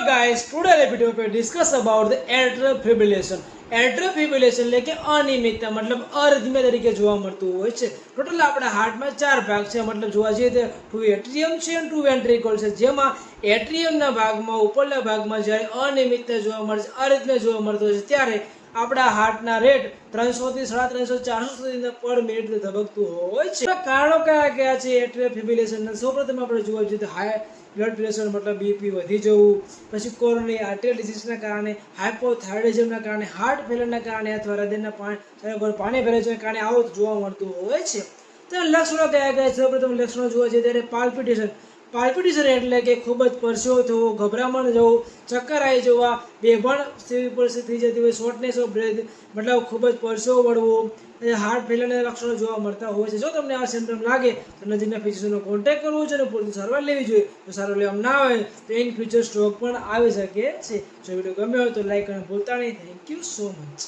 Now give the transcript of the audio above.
guys, today video पे discuss about the atrial fibrillation. એટ્રિયલ ફિબ્રિલેશન એટલે કે અનિયમિતતા મતલબ અરિધમિયા તરીકે જોવા મળતું હોય છે. ટોટલ આપણા હાર્ટમાં ચાર ભાગ છે, મતલબ જોવા જઈએ તો ટુ એટ્રિયમ છે અને ટુ વેન્ટ્રિકલ છે, જેમાં એટ્રિયમના ભાગમાં ઉપરના ભાગમાં જ્યારે અનિયમિતતા જોવા મળે છે, અરિધમિયા જોવા મળતો હોય છે, ત્યારે આપણા હાર્ટના રેટ 300 થી 350 400 સુધી પર મિનિટ ધબકતું હોય છે. કારણો કયા કયા છે એટ્રિયલ ફિબ્રિલેશનના? સૌપ્રથમ આપણે જોવા જઈએ તો હાઈ બ્લડ પ્રેશર મતલબ બીપી વધી જવું, પછી કોરોનરી આર્ટેરિયલ ડિસીઝના કારણે, હાઇપોથાઇરોઇડિઝમના કારણે, હાર્ટ ફેલરના કારણે અથવા હૃદયના પાણી ભરે છે કારણે આવું જોવા મળતું હોય છે. તો લક્ષણો કયા કયા? સૌપ્રથમ લક્ષણો જોવા જઈએ ત્યારે પાલ્પિટેશન એટલે કે ખૂબ જ પરસેવો થવો, ગભરામણ જવું, ચક્કર આવી જવા, બેભાન જેવી પરિસ્થિતિ થઈ જતી હોય, શોર્ટનેસ ઓફ બ્રેથ મતલબ ખૂબ જ પરસેવો વળવો, હાર્ટ ફેલરના લક્ષણો જોવા મળતા હોય છે. જો તમને આ સિમ્પટમ લાગે તો નજીકના ફિઝિશિયનનો કોન્ટેક્ટ કરવો જોઈએ અને પૂરતી સારવાર લેવી જોઈએ. જો સારવાર લેવામાં ના આવે તો ઇન ફ્યુચર સ્ટ્રોક પણ આવી શકે છે. જો વિડીયો ગમ્યો હોય તો લાઈક કરવાનું ભૂલતા નહીં. Thank you so much.